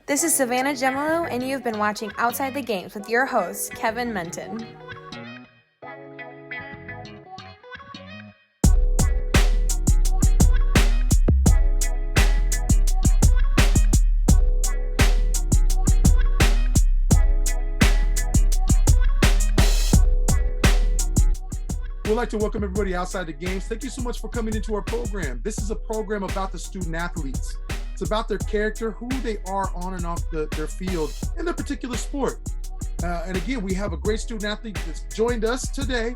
This is Savannah Gemolo, and you've been watching Outside the Games with your host, Kevin Menton. We'd like to welcome everybody outside the games. Thank you so much for coming into our program. This is a program about the student athletes. It's about their character, who they are on and off their field in their particular sport. And again, we have a great student athlete that's joined us today.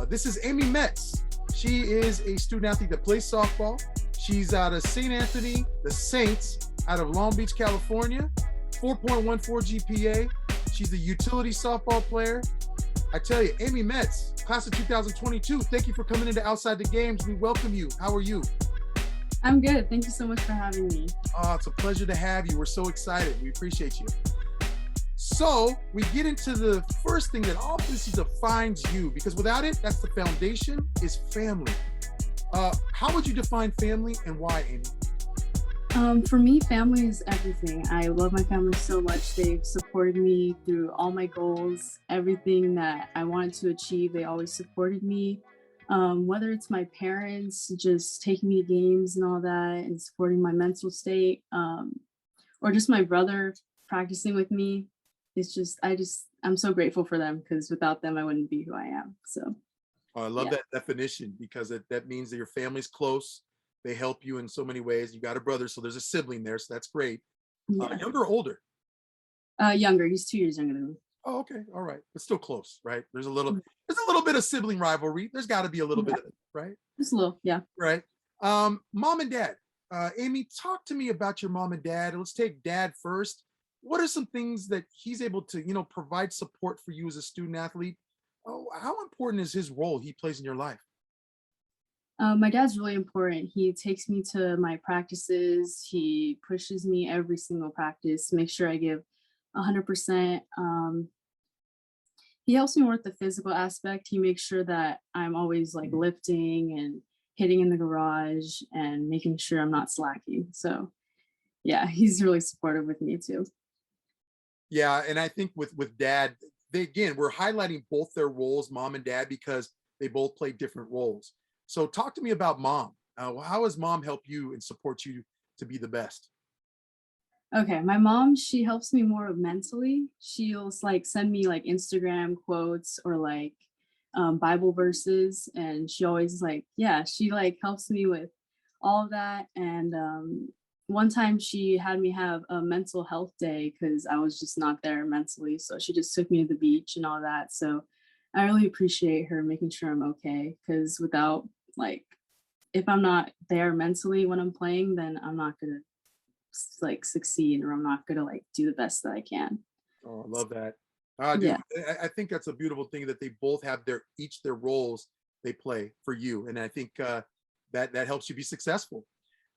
This is Aimee Metz. She is a student athlete that plays softball. She's out of St. Anthony, the Saints, out of Long Beach, California, 4.14 GPA. She's a utility softball player. I tell you, Aimee Metz, class of 2022, thank you for coming into Outside the Games. We welcome you. How are you? I'm good. Thank you so much for having me. Oh, it's a pleasure to have you. We're so excited. We appreciate you. So we get into the first thing that obviously defines you, because without it, that's the foundation, is family. How would you define family and why, Aimee? For me, family is everything. I love my family so much. They've supported me through all my goals, everything that I wanted to achieve. They always supported me. Whether it's my parents just taking me to games and all that and supporting my mental state, or just my brother practicing with me. It's just, I'm so grateful for them, because without them, I wouldn't be who I am. So. Oh, I love that definition, because that means that your family's close. They help you in so many ways. You got a brother, so there's a sibling there, so that's great. Yeah. Younger or older? Younger. He's 2 years younger than me. Oh, okay, all right, but still close, right? There's a little bit of sibling rivalry. There's got to be a little bit of it, right? Just a little, yeah. Right. Mom and dad. Aimee, talk to me about your mom and dad. Let's take dad first. What are some things that he's able to, provide support for you as a student athlete? Oh, how important is his role he plays in your life? My dad's really important. He takes me to my practices. He pushes me every single practice to make sure I give 100%. He helps me with the physical aspect. He makes sure that I'm always like lifting and hitting in the garage and making sure I'm not slacking. So yeah, he's really supportive with me too. Yeah, and I think with dad, we're highlighting both their roles, mom and dad, because they both play different roles. So talk to me about mom. How has mom helped you and support you to be the best? Okay, my mom, she helps me more mentally. She'll like send me like Instagram quotes or like Bible verses, and she always she like helps me with all of that. And one time she had me have a mental health day because I was just not there mentally, so she just took me to the beach and all that. So I really appreciate her making sure I'm okay, because without if I'm not there mentally when I'm playing, then I'm not gonna succeed, or I'm not gonna do the best that I can. Oh, I love that. Yeah. I think that's a beautiful thing that they both have their roles they play for you, and I think that helps you be successful.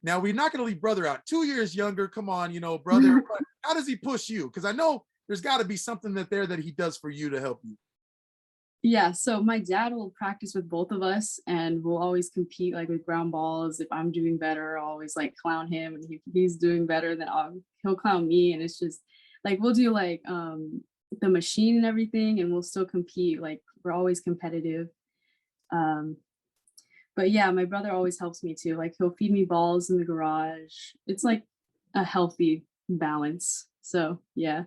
Now, we're not going to leave brother out. 2 years younger. Come on, brother. How does he push you? Because I know there's got to be something that he does for you to help you. Yeah, so my dad will practice with both of us, and we'll always compete with ground balls. If I'm doing better, I'll always clown him, and if he's doing better, then he'll clown me. And it's just we'll do the machine and everything, and we'll still compete. We're always competitive. But yeah, my brother always helps me too. He'll feed me balls in the garage. It's a healthy balance. So yeah.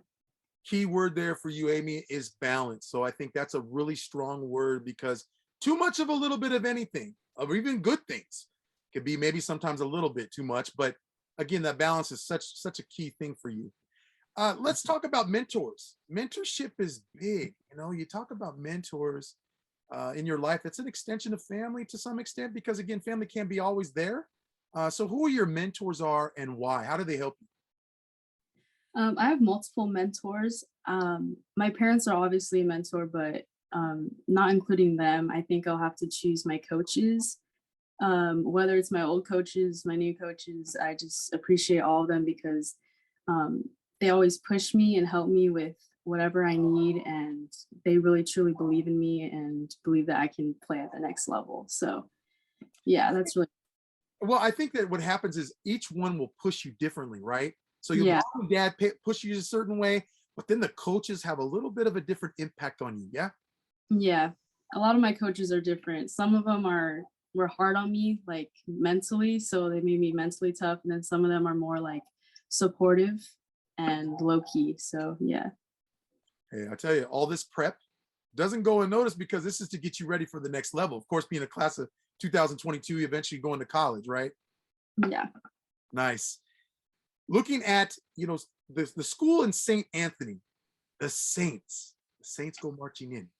Key word there for you, Aimee, is balance. So I think that's a really strong word, because too much of a little bit of anything, or even good things, could be maybe sometimes a little bit too much. But again, that balance is such a key thing for you. Let's talk about mentors. Mentorship is big. You talk about mentors in your life. It's an extension of family to some extent, because again, family can't be always there. So who are your mentors and why? How do they help you? I have multiple mentors. My parents are obviously a mentor, but not including them, I think I'll have to choose my coaches. Whether it's my old coaches, my new coaches, I just appreciate all of them, because they always push me and help me with whatever I need, and they really truly believe in me and believe that I can play at the next level. So yeah, that's really. Well, I think that what happens is each one will push you differently, right? So your Yeah. mom and dad push you a certain way, but then the coaches have a little bit of a different impact on you. Yeah. Yeah. A lot of my coaches are different. Some of them were hard on me, like mentally, so they made me mentally tough. And then some of them are more like supportive and low key. So yeah. Hey, I tell you, all this prep doesn't go unnoticed because this is to get you ready for the next level. Of course, being a class of 2022, eventually going to college, right? Yeah. Nice. Looking at, the school in St. Anthony, the Saints go marching in.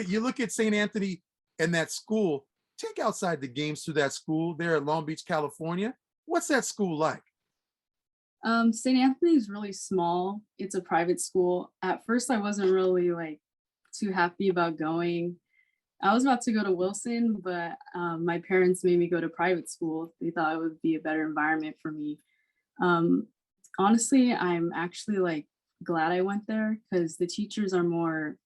You look at St. Anthony and that school, take outside the games through that school there at Long Beach, California. What's that school like? St. Anthony is really small. It's a private school. At first, I wasn't really like too happy about going. I was about to go to Wilson, but my parents made me go to private school. They thought it would be a better environment for me. Um, Honestly, I'm actually like glad I went there because the teachers are more,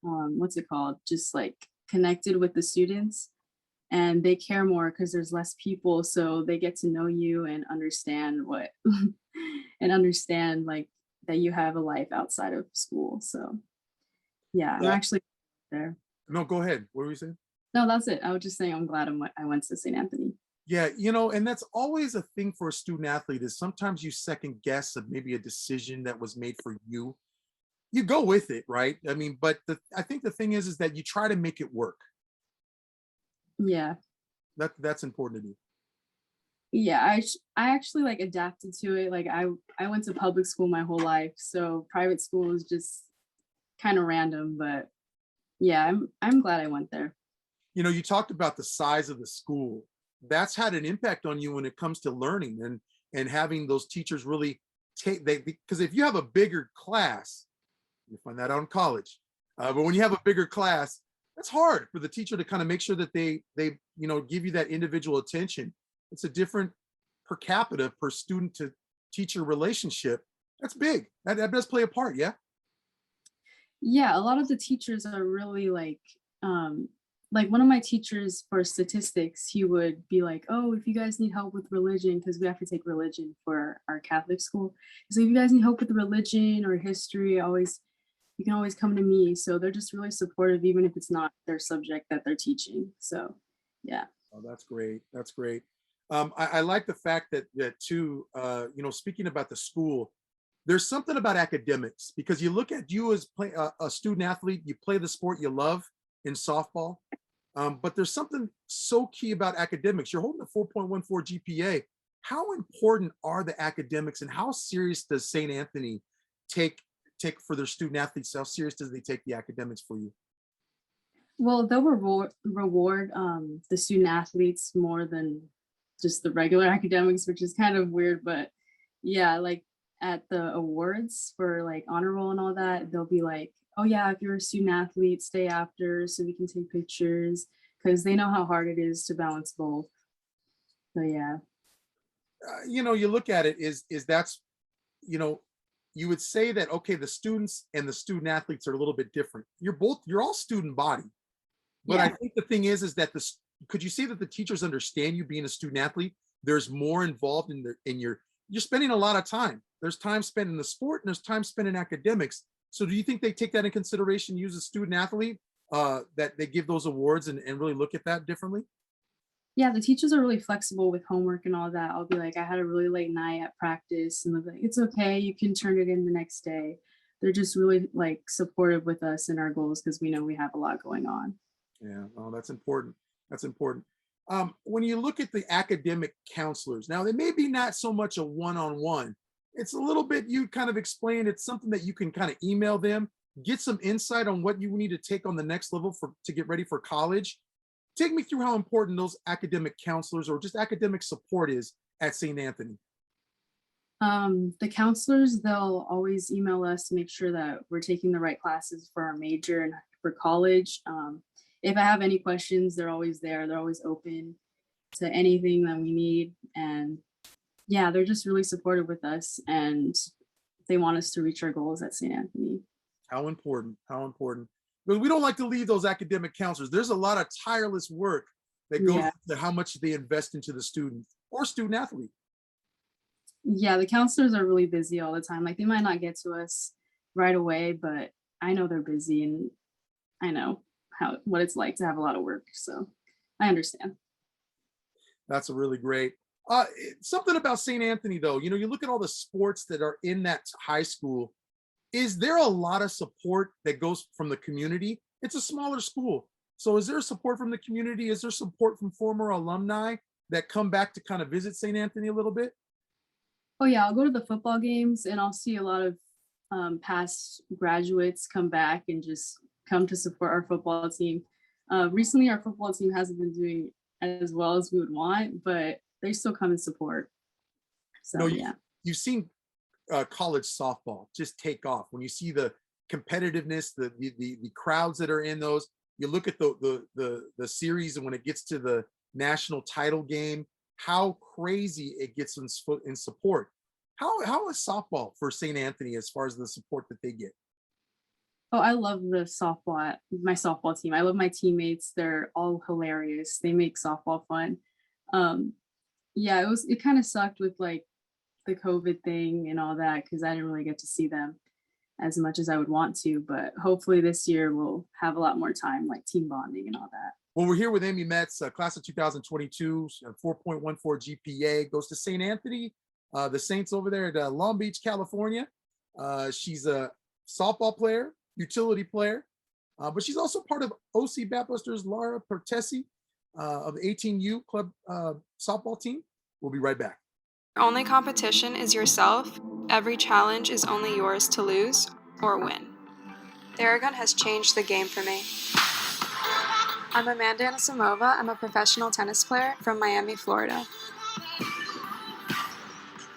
what's it called? Just like connected with the students, and they care more because there's less people, so they get to know you and understand what and understand like that you have a life outside of school. So yeah, I'm Yeah. actually there. No, go ahead. What were you saying? No, that's it. I was just saying I'm glad I went to St. Anthony. Yeah, and that's always a thing for a student athlete is sometimes you second guess of maybe a decision that was made for you. You go with it, right? I mean, but I think the thing is that you try to make it work. Yeah. That's important to do. Yeah, I actually like adapted to it. Like I went to public school my whole life, so private school was just kind of random, but yeah, I'm glad I went there. You talked about the size of the school. That's had an impact on you when it comes to learning and having those teachers really because if you have a bigger class, you find that out in college. But when you have a bigger class, that's hard for the teacher to kind of make sure that they give you that individual attention. It's a different per capita per student to teacher relationship. That's big. That does play a part. Yeah. Yeah, a lot of the teachers are really like one of my teachers for statistics, he would be like, oh, if you guys need help with religion, because we have to take religion for our Catholic school. So if you guys need help with religion or history, you can always come to me. So they're just really supportive, even if it's not their subject that they're teaching. So yeah. Oh, that's great. That's great. I like the fact that too, speaking about the school, there's something about academics because you look at you as a student athlete, you play the sport you love in softball, but there's something so key about academics. You're holding a 4.14 GPA. How important are the academics and how serious does St. Anthony take for their student athletes? How serious does they take the academics for you? Well, they'll reward the student athletes more than just the regular academics, which is kind of weird, but yeah, like at the awards for like honor roll and all that, they'll be like, oh yeah, if you're a student athlete, stay after so we can take pictures, because they know how hard it is to balance both. So yeah. You look at it is that's, you would say that, okay, the students and the student athletes are a little bit different. You're all student body. But yeah. I think the thing is that could you say that the teachers understand you being a student athlete? There's more involved you're spending a lot of time. There's time spent in the sport and there's time spent in academics. So do you think they take that in consideration, use a student athlete, that they give those awards and really look at that differently? Yeah, the teachers are really flexible with homework and all that. I'll be like, I had a really late night at practice, and they'll be like, it's okay, you can turn it in the next day. They're just really like supportive with us and our goals because we know we have a lot going on. Yeah, oh, that's important. That's important. When you look at the academic counselors, now they may be not so much a one-on-one. It's a little bit, you kind of explained, it's something that you can kind of email them, get some insight on what you need to take on the next level to get ready for college. Take me through how important those academic counselors or just academic support is at St. Anthony. The counselors, they'll always email us to make sure that we're taking the right classes for our major and for college. If I have any questions, they're always there. They're always open to anything that we need. And yeah, they're just really supportive with us and they want us to reach our goals at St. Anthony. How important, how important. Because we don't like to leave those academic counselors. There's a lot of tireless work that goes into how much they invest into the student or student athlete. Yeah, the counselors are really busy all the time. Like they might not get to us right away, but I know they're busy and I know what it's like to have a lot of work. So I understand. That's a really great. Something about St. Anthony, though. You look at all the sports that are in that high school. Is there a lot of support that goes from the community? It's a smaller school. So is there support from the community? Is there support from former alumni that come back to kind of visit St. Anthony a little bit? Oh yeah, I'll go to the football games and I'll see a lot of past graduates come back and just come to support our football team. Recently, our football team hasn't been doing as well as we would want, but they still come and support. So You, yeah. you've seen college softball just take off when you see the competitiveness, the crowds that are in those. You look at the series, and when it gets to the national title game, how crazy it gets in support. How is softball for St. Anthony as far as the support that they get? Oh, I love my softball team. I love my teammates. They're all hilarious. They make softball fun. Um, yeah, it kind of sucked with like the COVID thing and all that because I didn't really get to see them as much as I would want to. But hopefully this year we'll have a lot more time, like team bonding and all that. Well, we're here with Aimee Metz, class of 2022, 4.14 GPA, goes to St. Anthony, the Saints over there at Long Beach, California. She's a softball player, utility player, but she's also part of OC Batbusters Lara Portesi of the 18U club softball team. We'll be right back. Your only competition is yourself. Every challenge is only yours to lose or win. Theragun has changed the game for me. I'm Amanda Anisimova. I'm a professional tennis player from Miami, Florida.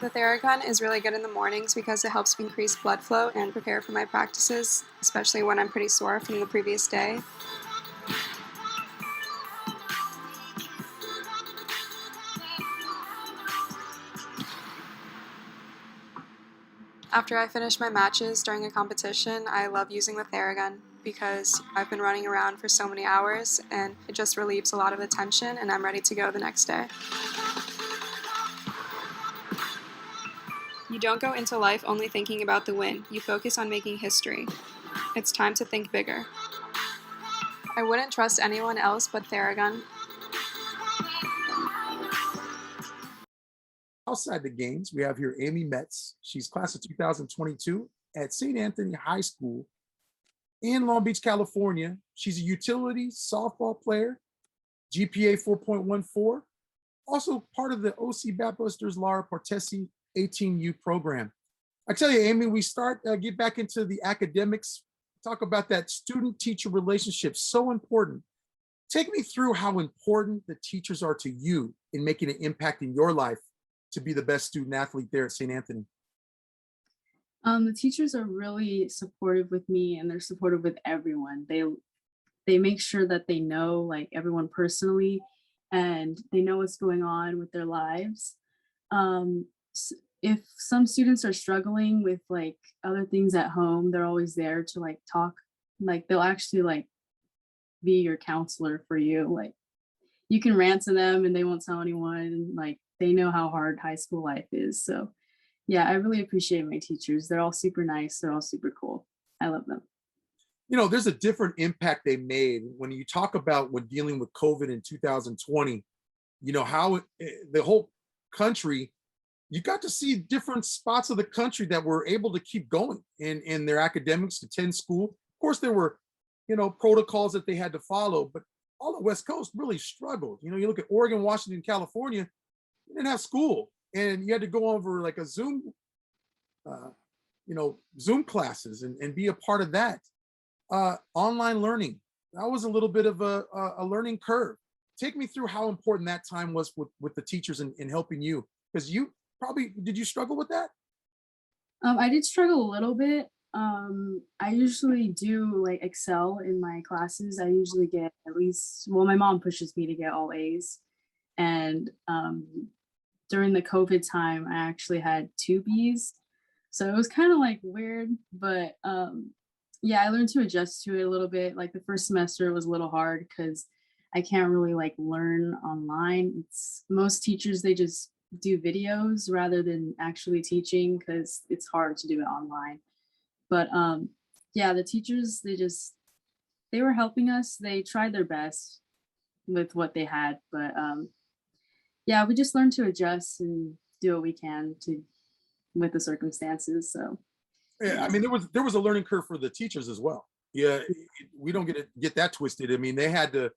The Theragun is really good in the mornings because it helps increase blood flow and prepare for my practices, especially when I'm pretty sore from the previous day. After I finish my matches during a competition, I love using the Theragun because I've been running around for so many hours and it just relieves a lot of the tension and I'm ready to go the next day. You don't go into life only thinking about the win, you focus on making history. It's time to think bigger. I wouldn't trust anyone else but Theragun. Outside the games, we have here Aimee Metz. She's class of 2022 at St. Anthony High School in Long Beach, California. She's a utility softball player, GPA 4.14, also part of the OC Batbusters Lara Portesi 18U program. I tell you, Aimee, we get back into the academics, talk about that student-teacher relationship, so important. Take me through how important the teachers are to you in making an impact in your life to be the best student athlete there at St. Anthony. The teachers are really supportive with me and they're supportive with everyone. They make sure that they know like everyone personally and they know what's going on with their lives. If some students are struggling with like other things at home, they're always there to like talk. Like they'll actually like be your counselor for you. Like you can rant to them and they won't tell anyone. Like they know how hard high school life is. So yeah, I really appreciate my teachers. They're all super nice. They're all super cool. I love them. There's a different impact they made when you talk about when dealing with COVID in 2020, how the whole country, you got to see different spots of the country that were able to keep going in their academics, attend school. Of course, there were, protocols that they had to follow, but all the West Coast really struggled. You look at Oregon, Washington, California, you didn't have school and you had to go over like a Zoom, Zoom classes and be a part of that. Online learning, that was a little bit of a learning curve. Take me through how important that time was with the teachers in helping you, because did you struggle with that? I did struggle a little bit. I usually do like excel in my classes. I usually get at least, well, my mom pushes me to get all A's. And during the COVID time, I actually had 2 B's. So it was kind of like weird, but yeah, I learned to adjust to it a little bit. Like the first semester was a little hard because I can't really like learn online. It's most teachers, they just do videos rather than actually teaching because it's hard to do it online. But yeah, the teachers, they were helping us. They tried their best with what they had, but yeah, we just learned to adjust and do what we can to with the circumstances. So Yeah, I yeah. mean, there was a learning curve for the teachers as well. Yeah, we don't get that twisted. I mean, they had to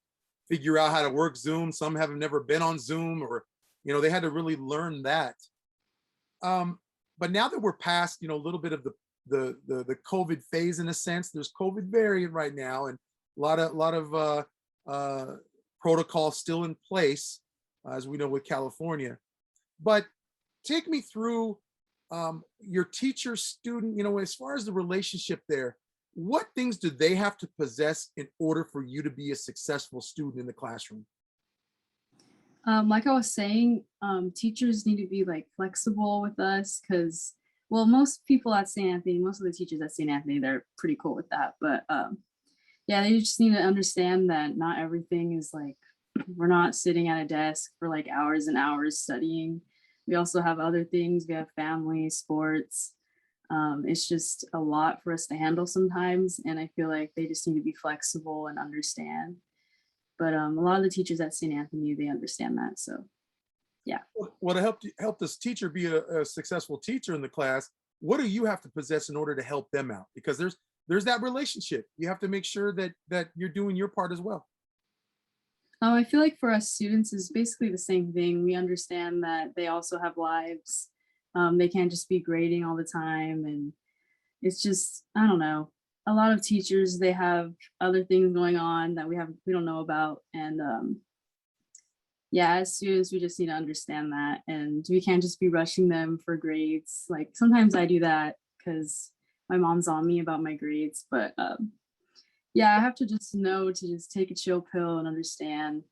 figure out how to work Zoom. Some have never been on Zoom, or they had to really learn that. But now that we're past, a little bit of the COVID phase in a sense, there's COVID variant right now, and a lot of protocols still in place, as we know with California. But take me through your teacher student, as far as the relationship there. What things do they have to possess in order for you to be a successful student in the classroom? Like I was saying, teachers need to be like flexible with us because, well, most people at St. Anthony, most of the teachers at St. Anthony, they're pretty cool with that. But yeah, they just need to understand that not everything is like, we're not sitting at a desk for like hours and hours studying. We also have other things. We have family, sports. It's just a lot for us to handle sometimes. And I feel like they just need to be flexible and understand. But a lot of the teachers at St. Anthony, they understand that. So yeah. Well, to help this teacher be a successful teacher in the class, what do you have to possess in order to help them out? Because there's that relationship. You have to make sure that you're doing your part as well. I feel like for us students is basically the same thing. We understand that they also have lives. They can't just be grading all the time. And it's just, I don't know. A lot of teachers, they have other things going on that we don't know about. And yeah, as students, we just need to understand that. And we can't just be rushing them for grades. Like sometimes I do that because my mom's on me about my grades. But yeah, I have to just know to just take a chill pill and understand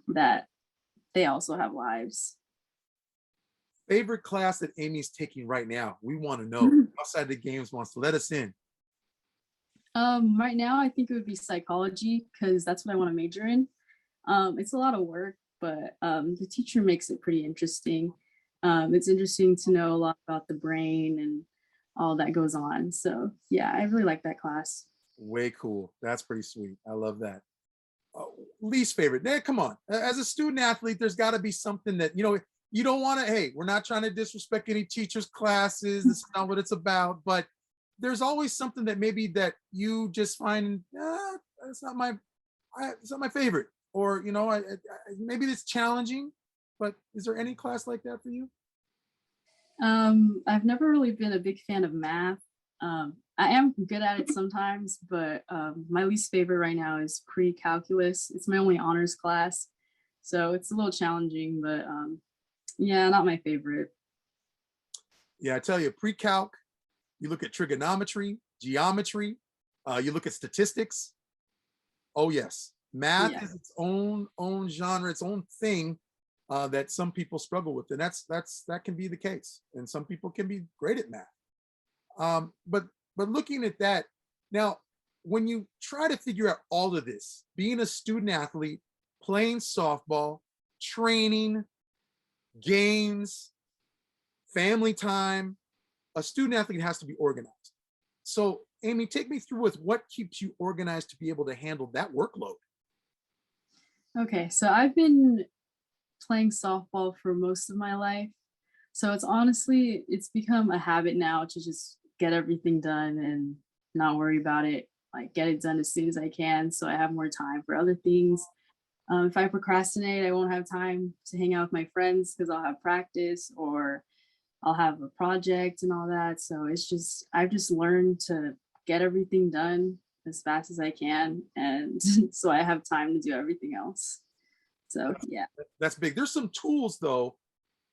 that they also have lives. Favorite class that Amy's taking right now? We want to know. Outside the games wants to let us in. Right now, I think it would be psychology because that's what I want to major in. It's a lot of work, but the teacher makes it pretty interesting. It's interesting to know a lot about the brain and all that goes on. So yeah, I really like that class. Way cool. That's pretty sweet. I love that. Uh, Least favorite. Now, come on. As a student athlete, there's got to be something that you don't want to. Hey, we're not trying to disrespect any teachers' classes. This is not what it's about. But there's always something that maybe that you just find it's not my favorite, or maybe it's challenging. But is there any class like that for you? I've never really been a big fan of math. I am good at it sometimes, but my least favorite right now is pre-calculus. It's my only honors class, so it's a little challenging, but yeah, not my favorite. Yeah, I tell you, pre-calc. You look at trigonometry, geometry. You look at statistics. Oh yes, math Yeah. is its own genre, its own thing that some people struggle with, and that can be the case. And some people can be great at math. But looking at that now, when you try to figure out all of this, being a student athlete, playing softball, training, games, family time, a student athlete has to be organized. So, Aimee, take me through with what keeps you organized to be able to handle that workload. Okay, so I've been playing softball for most of my life. So it's become a habit now to just get everything done and not worry about it, like get it done as soon as I can so I have more time for other things. If I procrastinate, I won't have time to hang out with my friends because I'll have practice or I'll have a project and all that. So I've just learned to get everything done as fast as I can. And so I have time to do everything else. So yeah. That's big. There's some tools though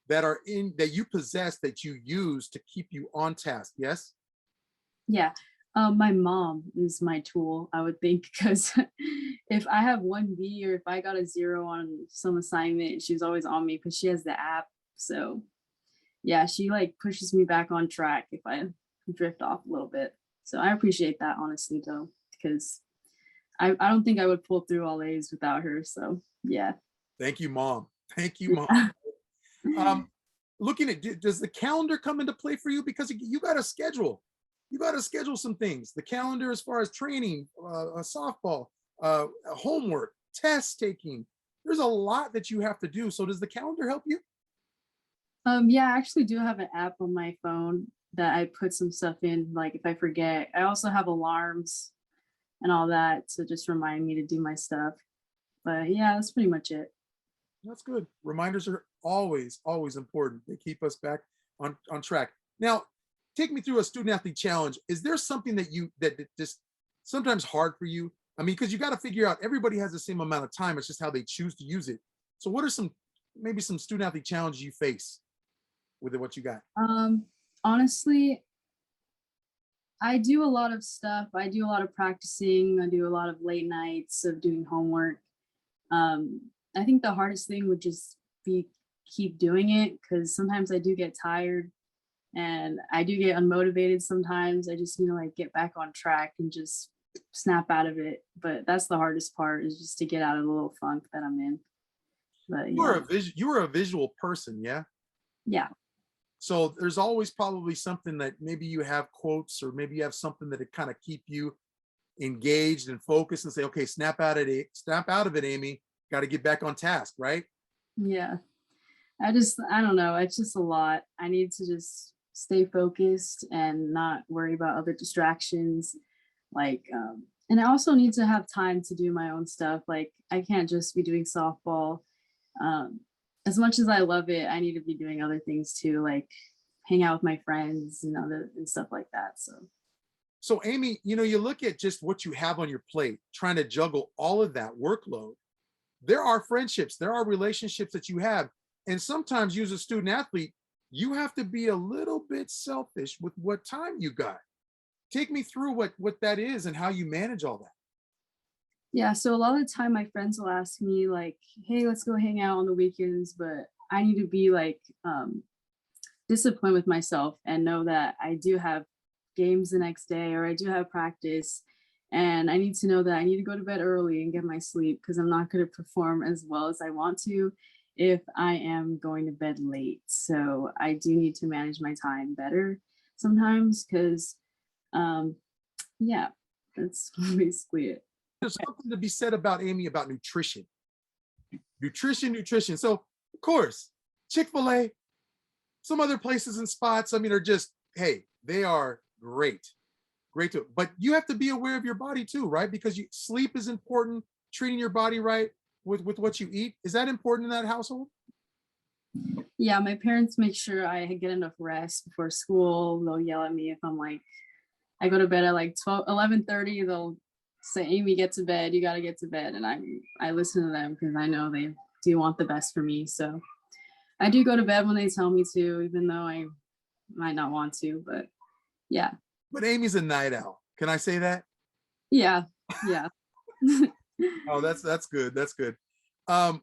that you possess that you use to keep you on task. Yes. Yeah. My mom is my tool, I would think, because if I have 1B or if I got a 0 on some assignment, she's always on me because she has the app. So yeah, she like pushes me back on track if I drift off a little bit. So I appreciate that honestly though, because I don't think I would pull through all A's without her. So yeah. Thank you, mom. Thank you, mom. Um, looking at, does the calendar come into play for you? Because you got to schedule. You got to schedule some things. The calendar as far as training, softball, homework, test taking. There's a lot that you have to do. So does the calendar help you? Yeah, I actually do have an app on my phone that I put some stuff in, like if I forget. I also have alarms and all that to just remind me to do my stuff. But yeah, that's pretty much it. That's good. Reminders are always, always important. They keep us back on track. Now, take me through a student athlete challenge. Is there something that just sometimes hard for you? I mean, because you got to figure out everybody has the same amount of time. It's just how they choose to use it. So what are maybe some student athlete challenges you face with what you got? Honestly, I do a lot of stuff. I do a lot of practicing. I do a lot of late nights of doing homework. I think the hardest thing would just be keep doing it, because sometimes I do get tired and I do get unmotivated sometimes. I just need to like get back on track and just snap out of it. But that's the hardest part, is just to get out of the little funk that I'm in. But yeah. You were a visual person, yeah? Yeah. So there's always probably something that maybe you have quotes, or maybe you have something that kind of keep you engaged and focused and say, okay, snap out of it, Aimee. Got to get back on task, right? Yeah. I don't know. It's just a lot. I need to just stay focused and not worry about other distractions. Like, and I also need to have time to do my own stuff. Like, I can't just be doing softball. As much as I love it, I need to be doing other things too, like hang out with my friends and stuff like that. So Aimee, you look at just what you have on your plate, trying to juggle all of that workload. There are friendships, there are relationships that you have. And sometimes you as a student athlete, you have to be a little bit selfish with what time you got. Take me through what that is and how you manage all that. Yeah, so a lot of the time my friends will ask me like, hey, let's go hang out on the weekends, but I need to be like disciplined with myself and know that I do have games the next day, or I do have practice, and I need to know that I need to go to bed early and get my sleep, because I'm not going to perform as well as I want to if I am going to bed late. So I do need to manage my time better sometimes, because yeah, that's basically it. There's something to be said about Aimee about nutrition. Nutrition. So of course, Chick-fil-A, some other places and spots, I mean, are just, hey, they are great too. But you have to be aware of your body too, right? Because sleep is important, treating your body right with what you eat. Is that important in that household? Yeah, my parents make sure I get enough rest before school. They'll yell at me if I'm like, I go to bed at like 11:30. They'll say, Aimee, get to bed. You got to get to bed. And I listen to them, because I know they do want the best for me. So I do go to bed when they tell me to, even though I might not want to. But yeah. But Aimee's a night owl. Can I say that? Yeah. Oh, that's good. That's good. Well,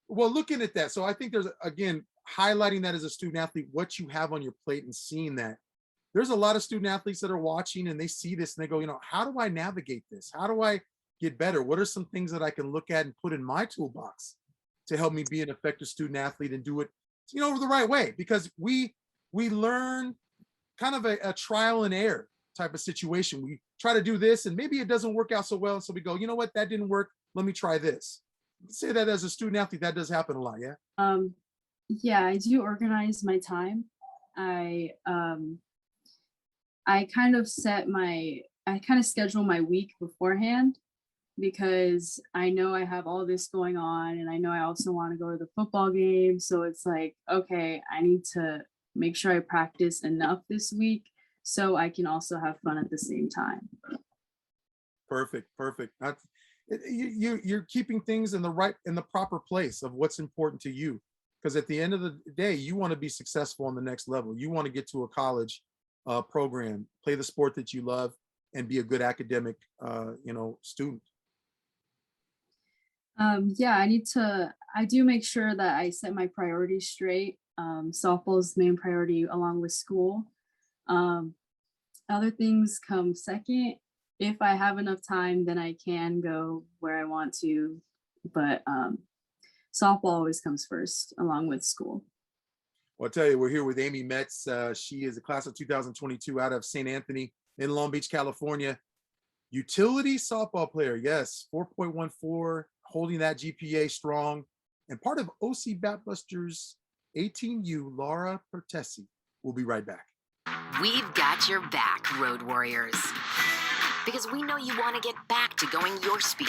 looking at that, so I think there's, again, highlighting that as a student athlete, what you have on your plate and seeing that. There's a lot of student athletes that are watching and they see this and they go, how do I navigate this? How do I get better? What are some things that I can look at and put in my toolbox to help me be an effective student athlete and do it, the right way? Because we learn kind of a trial and error type of situation. We try to do this and maybe it doesn't work out so well. So we go, you know what, that didn't work. Let me try this. Say that as a student athlete, that does happen a lot. Yeah. Yeah, I do organize my time. I kind of schedule my week beforehand, because I know I have all this going on, and I know I also want to go to the football game. So it's like, okay, I need to make sure I practice enough this week so I can also have fun at the same time. Perfect. That's you're keeping things in the proper place of what's important to you. Because at the end of the day, you want to be successful on the next level. You want to get to a college program, play the sport that you love, and be a good academic, student. Yeah, I do make sure that I set my priorities straight. Softball is the main priority along with school. Other things come second. If I have enough time, then I can go where I want to, but softball always comes first along with school. Well, I'll tell you, we're here with Aimee Metz. She is a class of 2022 out of St. Anthony in Long Beach, California. Utility softball player, yes, 4.14, holding that GPA strong, and part of OC Batbusters 18U, Lara Portesi. We'll be right back. We've got your back, Road Warriors, because we know you want to get back to going your speed.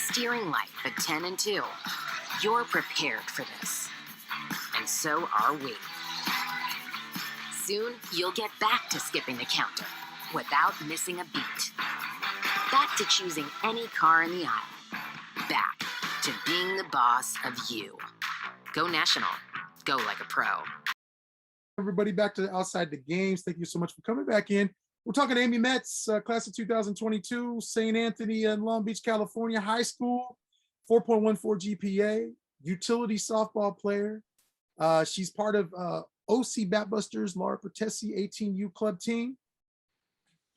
Steering life at 10 and 2. You're prepared for this. And so are we. Soon, you'll get back to skipping the counter without missing a beat. Back to choosing any car in the aisle. Back to being the boss of you. Go National. Go like a pro. Everybody back to Outside the Games. Thank you so much for coming back in. We're talking to Aimee Metz, class of 2022, St. Anthony in Long Beach, California, high school, 4.14 GPA, utility softball player. She's part of OC Batbusters, Lara Portesi 18U club team.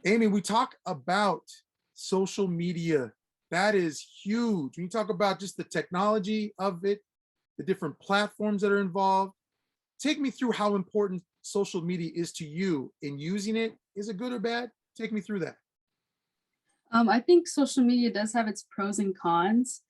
Aimee, we talk about social media. That is huge. When you talk about just the technology of it, the different platforms that are involved, take me through how important social media is to you in using it. Is it good or bad? Take me through that. I think social media does have its pros and cons.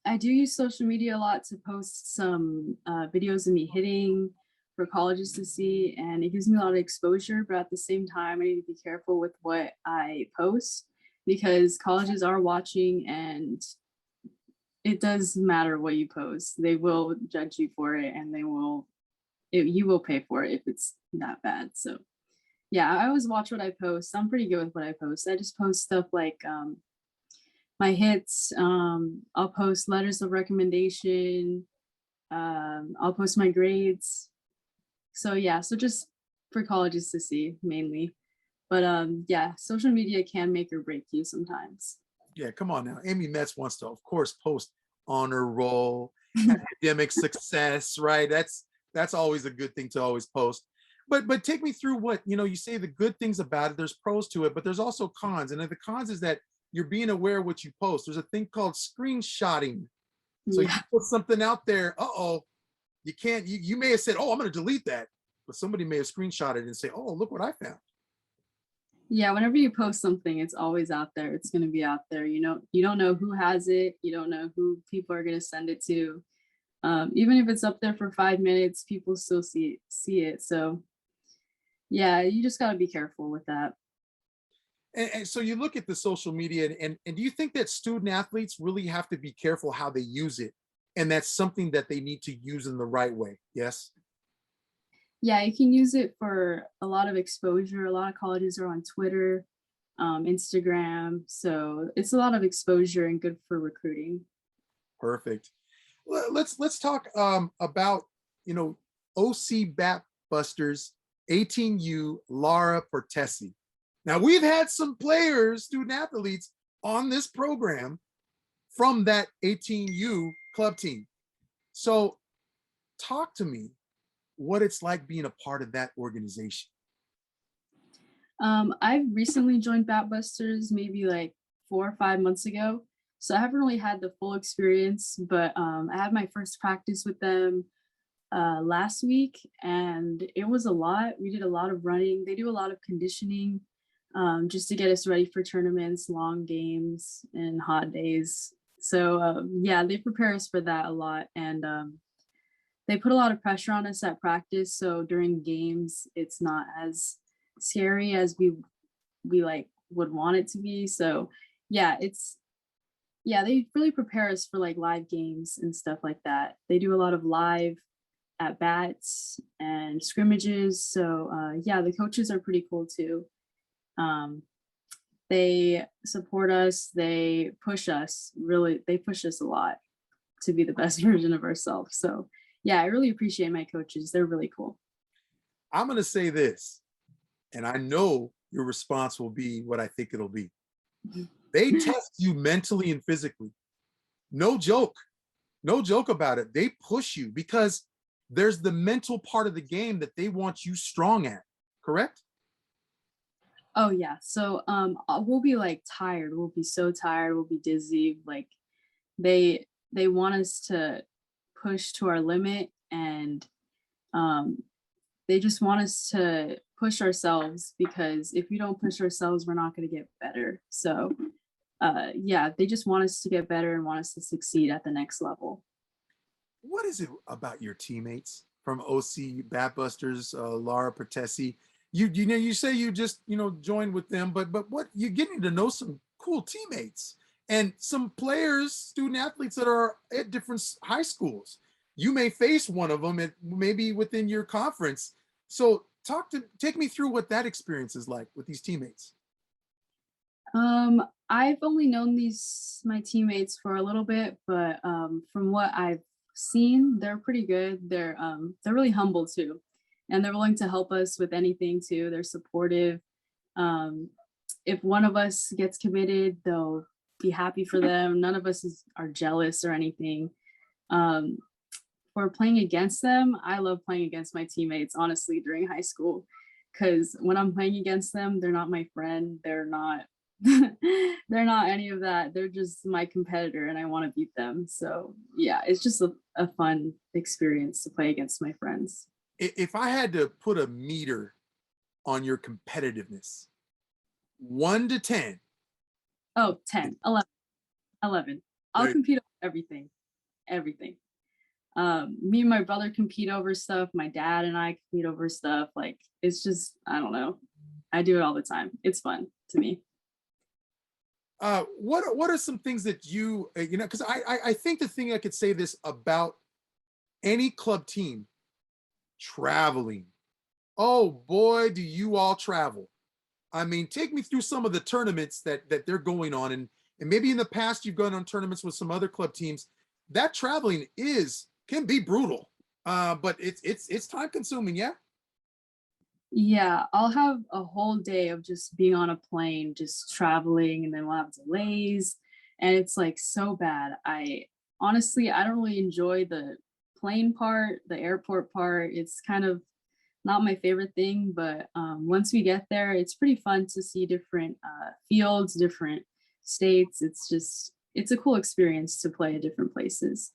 I do use social media a lot to post some videos of me hitting for colleges to see, and it gives me a lot of exposure, but at the same time, I need to be careful with what I post because colleges are watching, and it does matter what you post. They will judge you for it, and you will pay for it if it's that bad. So yeah, I always watch what I post. I'm pretty good with what I post. I just post stuff like my hits. I'll post letters of recommendation. I'll post my grades. So yeah, so just for colleges to see mainly. But yeah, social media can make or break you sometimes. Yeah, come on now. Aimee Metz wants to, of course, post honor roll, academic success, right? That's always a good thing to always post. But take me through what, you say the good things about it. There's pros to it, but there's also cons. And the cons is that you're being aware of what you post. There's a thing called screenshotting. So Yeah. you put something out there, you can't, you may have said, I'm going to delete that. But somebody may have screenshotted it and say, look what I found. Yeah, whenever you post something, it's always out there. It's going to be out there. You don't know who has it. You don't know who people are going to send it to. Even if it's up there for 5 minutes, people still see it. So yeah, you just got to be careful with that. And so you look at the social media and do you think that student athletes really have to be careful how they use it? And that's something that they need to use in the right way. Yes. Yeah, you can use it for a lot of exposure. A lot of colleges are on Twitter, Instagram. So it's a lot of exposure and good for recruiting. Perfect. Well, let's talk about, OC Batbusters 18U Lara Portesi. Now we've had some players, student athletes on this program from that 18U club team. So talk to me what it's like being a part of that organization. I've recently joined Batbusters maybe like 4 or 5 months ago. So I haven't really had the full experience, but I had my first practice with them last week and it was a lot. We did a lot of running. They do a lot of conditioning just to get us ready for tournaments, long games, and hot days. So yeah, they prepare us for that a lot. And they put a lot of pressure on us at practice. So during games, it's not as scary as we like would want it to be. So yeah, they really prepare us for like live games and stuff like that. They do a lot of live at bats and scrimmages. So yeah, the coaches are pretty cool too. They support us, they push us a lot to be the best version of ourselves. So yeah, I really appreciate my coaches. They're really cool. I'm going to say this, and I know your response will be what I think it'll be. They test you mentally and physically. No joke about it. They push you because there's the mental part of the game that they want you strong at, correct? Oh yeah. So we'll be like tired. We'll be so tired. We'll be dizzy. Like they want us to push to our limit and they just want us to push ourselves, because if we don't push ourselves, we're not going to get better. So yeah, they just want us to get better and want us to succeed at the next level. What is it about your teammates from OC Batbusters, Lara, Portesi? You know, you say you just, you know, joined with them, but what, you're getting to know some cool teammates and some players, student athletes that are at different high schools. You may face one of them at maybe within your conference. So take me through what that experience is like with these teammates. I've only known my teammates for a little bit, but from what I've seen, they're pretty good. They're really humble too, and they're willing to help us with anything too. They're supportive. If one of us gets committed, they'll be happy for them. None of us are jealous or anything. For playing against them, I love playing against my teammates, honestly, during high school, because when I'm playing against them, they're not my friend. They're not they're not any of that. They're just my competitor and I want to beat them. So yeah, it's just a fun experience to play against my friends. If I had to put a meter on your competitiveness, 1 to 10. Oh, 10, 11, 11. I'll compete on everything. Me and my brother compete over stuff. My dad and I compete over stuff. Like, it's just, I don't know. I do it all the time. It's fun to me. What are some things that you know, because I think the thing I could say this about any club team, traveling. Oh boy, do you all travel. I mean, take me through some of the tournaments that they're going on, and maybe in the past you've gone on tournaments with some other club teams. That traveling can be brutal, but it's time consuming. Yeah. Yeah, I'll have a whole day of just being on a plane, just traveling, and then we'll have delays. And it's like so bad. I don't really enjoy the plane part, the airport part. It's kind of not my favorite thing, but once we get there, it's pretty fun to see different fields, different states. It's a cool experience to play at different places.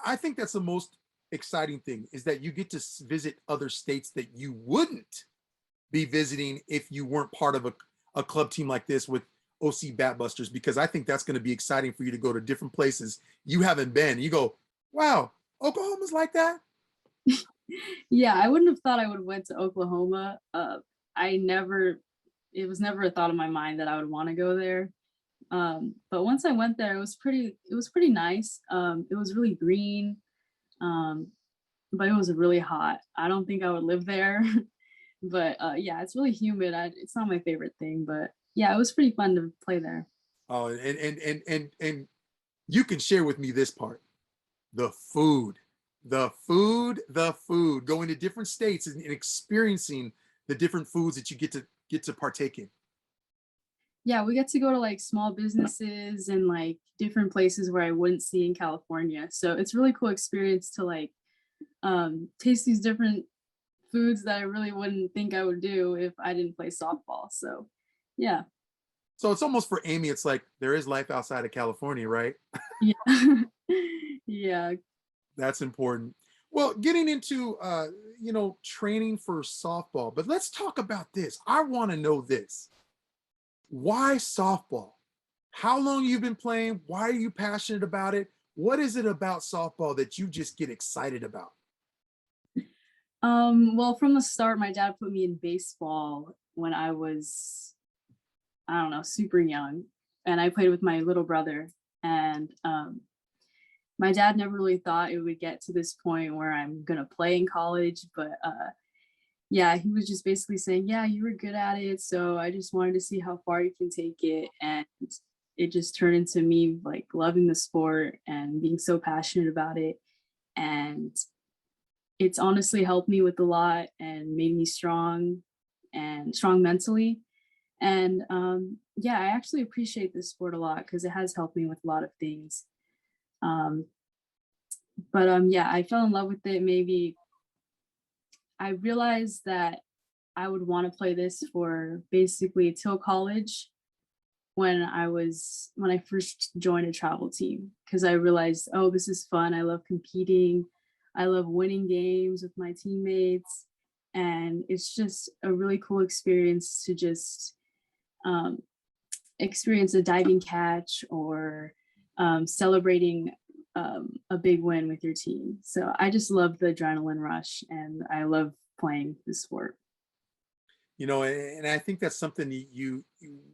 I think that's the most exciting thing, is that you get to visit other states that you wouldn't be visiting if you weren't part of a club team like this with OC Batbusters, because I think that's going to be exciting for you to go to different places you haven't been. You go, wow, Oklahoma's like that? Yeah, I wouldn't have thought I would have went to Oklahoma. It was never a thought in my mind that I would want to go there. But once I went there, it was pretty nice. It was really green. But it was really hot. I don't think I would live there. But yeah, it's really humid. It's not my favorite thing, but yeah, it was pretty fun to play there. Oh, and you can share with me this part. The food. Going to different states and experiencing the different foods that you get to partake in. Yeah, we get to go to like small businesses and like different places where I wouldn't see in California. So it's a really cool experience to like taste these different foods that I really wouldn't think I would do if I didn't play softball. So yeah. So it's almost for Aimee, it's like there is life outside of California, right? Yeah. Yeah. That's important. Well, getting into you know, training for softball, but let's talk about this. I want to know this. Why softball? How long you've been playing? Why are you passionate about it? What is it about softball that you just get excited about? Well, from the start, my dad put me in baseball when I was, I don't know, super young. And I played with my little brother. And my dad never really thought it would get to this point where I'm going to play in college. But yeah, he was just basically saying, yeah, you were good at it. So I just wanted to see how far you can take it. And it just turned into me like loving the sport and being so passionate about it. And it's honestly helped me with a lot and made me strong mentally. And yeah, I actually appreciate this sport a lot because it has helped me with a lot of things. But yeah, I fell in love with it. Maybe I realized that I would want to play this for basically till college when I first joined a travel team, because I realized, oh, this is fun. I love competing. I love winning games with my teammates. And it's just a really cool experience to just um, experience a diving catch or celebrating a big win with your team. So I just love the adrenaline rush and I love playing the sport. You know, and I think that's something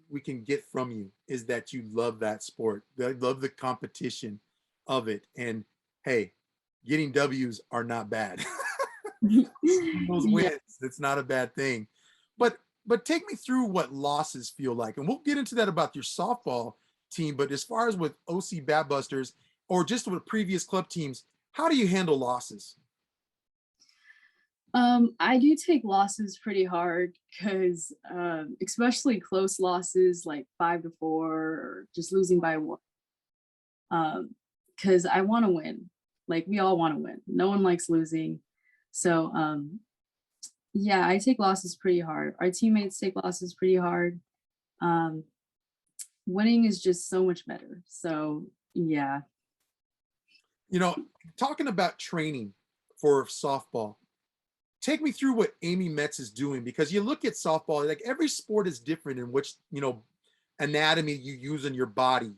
we can get from you, is that you love that sport. I love the competition of it. And hey, getting W's are not bad. Those Yeah. wins, it's not a bad thing. But take me through what losses feel like. And we'll get into that about your softball team. But as far as with OC Batbusters or just with previous club teams, how do you handle losses? I do take losses pretty hard because especially close losses like 5-4 or just losing by 1. Because I want to win. Like we all want to win. No one likes losing. So yeah, I take losses pretty hard. Our teammates take losses pretty hard. Winning is just so much better. So yeah. You know, talking about training for softball, take me through what Aimee Metz is doing, because you look at softball, like every sport is different in which, you know, anatomy you use in your body.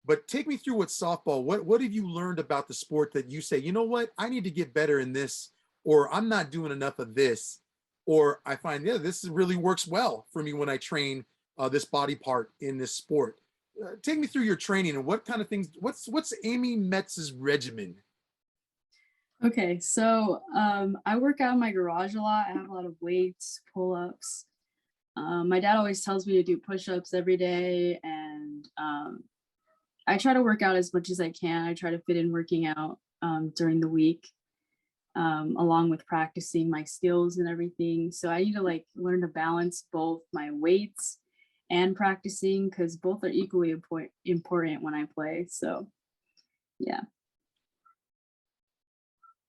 But take me through what softball, what have you learned about the sport that you say, you know what, I need to get better in this, or I'm not doing enough of this, or I find, yeah, this really works well for me when I train this body part in this sport. Take me through your training and what kind of things, what's Aimee Metz's regimen? Okay, so I work out in my garage a lot. I have a lot of weights, pull-ups. My dad always tells me to do push-ups every day, and I try to work out as much as I can. I try to fit in working out during the week, along with practicing my skills and everything. So I need to like learn to balance both my weights and practicing, because both are equally important when I play. So yeah.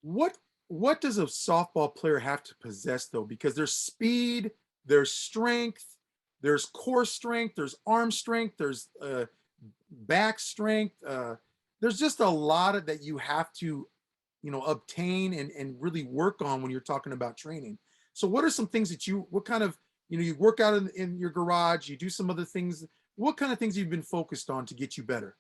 What does a softball player have to possess though? Because there's speed, there's strength, there's core strength, there's arm strength, there's back strength. There's just a lot of that you have to, you know, obtain and really work on when you're talking about training. So what are some things that what kind of, you know, you work out in your garage, you do some other things. What kind of things you've been focused on to get you better?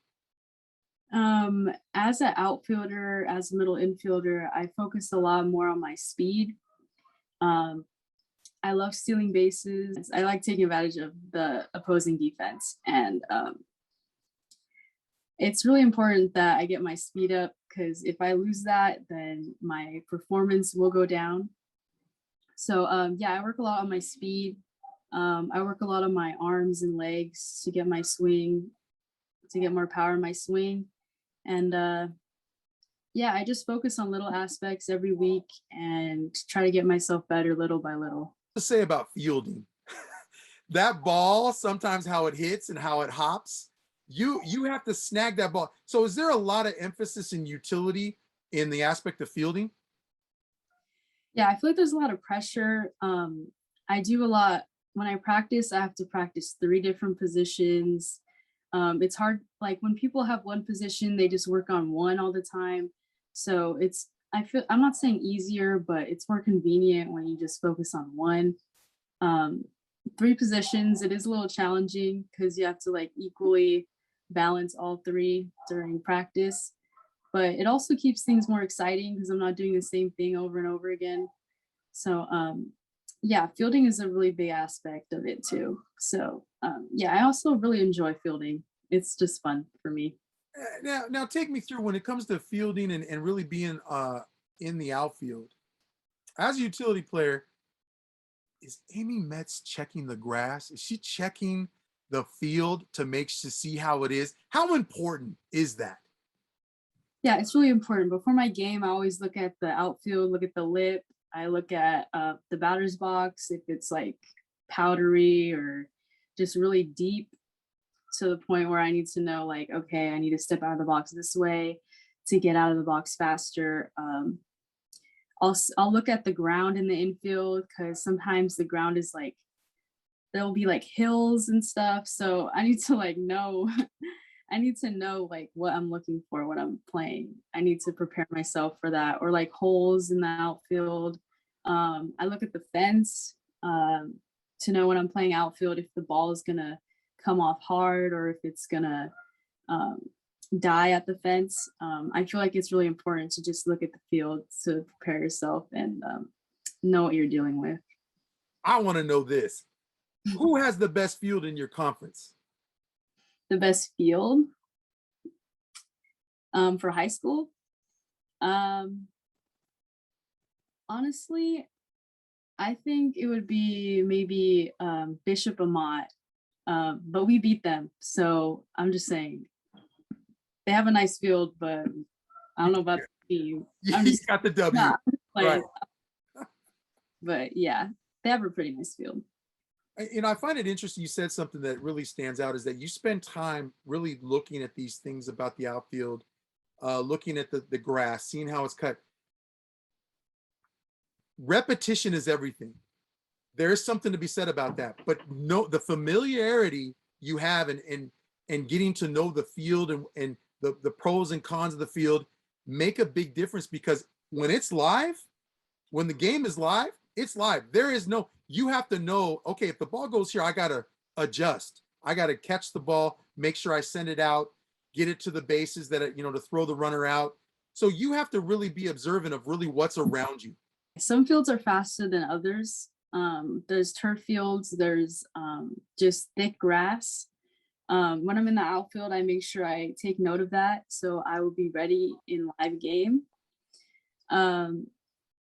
As an outfielder, as a middle infielder, I focus a lot more on my speed. I love stealing bases. I like taking advantage of the opposing defense. And it's really important that I get my speed up, because if I lose that, then my performance will go down. So yeah, I work a lot on my speed. I work a lot on my arms and legs to get my swing, to get more power in my swing. And yeah, I just focus on little aspects every week and try to get myself better little by little. To say about fielding, that ball, sometimes how it hits and how it hops, you have to snag that ball. So is there a lot of emphasis and utility in the aspect of fielding? Yeah, I feel like there's a lot of pressure. I do a lot when I practice. I have to practice 3 different positions. It's hard, like when people have one position, they just work on one all the time. So I'm not saying easier, but it's more convenient when you just focus on one. 3 positions, it is a little challenging because you have to like equally balance all 3 during practice. But it also keeps things more exciting because I'm not doing the same thing over and over again. So yeah, fielding is a really big aspect of it too. So yeah, I also really enjoy fielding. It's just fun for me. Now take me through when it comes to fielding and really being in the outfield. As a utility player, is Aimee Metz checking the grass? Is she checking the field to see how it is? How important is that? Yeah, it's really important. Before my game, I always look at the outfield, look at the lip. I look at the batter's box, if it's like powdery or just really deep to the point where I need to know like, okay, I need to step out of the box this way to get out of the box faster. I'll look at the ground in the infield, because sometimes the ground is like, there'll be like hills and stuff. So I need to like know I need to know like what I'm looking for when I'm playing. I need to prepare myself for that, or like holes in the outfield. I look at the fence to know when I'm playing outfield if the ball is gonna come off hard or if it's gonna um, die at the fence. I feel like it's really important to just look at the field to prepare yourself and know what you're dealing with. I want to know this. Who has the best field in your conference? The best field for high school? Um, Honestly, I think it would be maybe Bishop Amat, but we beat them. So I'm just saying they have a nice field, but I don't know about the team. I'm You just got the W. not Right. But yeah, they have a pretty nice field. I find it interesting. You said something that really stands out is that you spend time really looking at these things about the outfield, looking at the grass, seeing how it's cut. Repetition is everything. There is something to be said about that, but no, the familiarity you have and getting to know the field and the pros and cons of the field make a big difference, because when it's live, when the game is live, it's live. There is no, you have to know, okay, if the ball goes here, I got to adjust. I got to catch the ball, make sure I send it out, get it to the bases that, to throw the runner out. So you have to really be observant of really what's around you. Some fields are faster than others. There's turf fields, there's just thick grass. When I'm in the outfield, I make sure I take note of that so I will be ready in live game.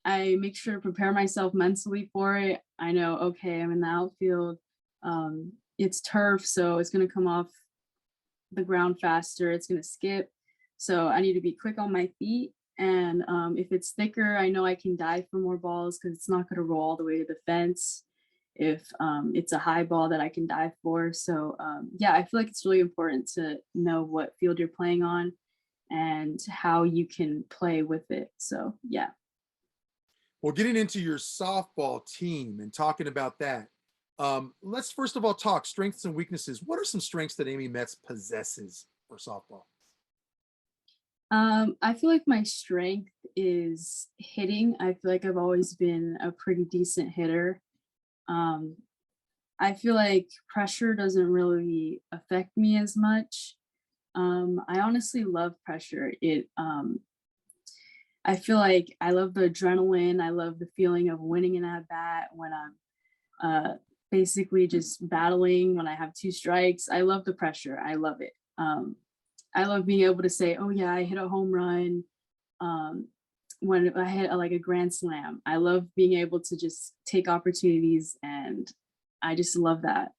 I make sure to prepare myself mentally for it. I know, okay, I'm in the outfield. It's turf, so it's going to come off the ground faster. It's going to skip. So I need to be quick on my feet. And if it's thicker, I know I can dive for more balls because it's not going to roll all the way to the fence. If it's a high ball that I can dive for. So yeah, I feel like it's really important to know what field you're playing on and how you can play with it. So yeah. Well, getting into your softball team and talking about that, let's first of all talk strengths and weaknesses. What are some strengths that Aimee Metz possesses for softball? I feel like my strength is hitting. I feel like I've always been a pretty decent hitter. I feel like pressure doesn't really affect me as much. I honestly love pressure. I feel like I love the adrenaline. I love the feeling of winning an at bat when I'm basically just battling when I have two strikes. I love the pressure. I love it. I love being able to say, oh yeah, I hit a home run. When I hit like a grand slam, I love being able to just take opportunities, and I just love that.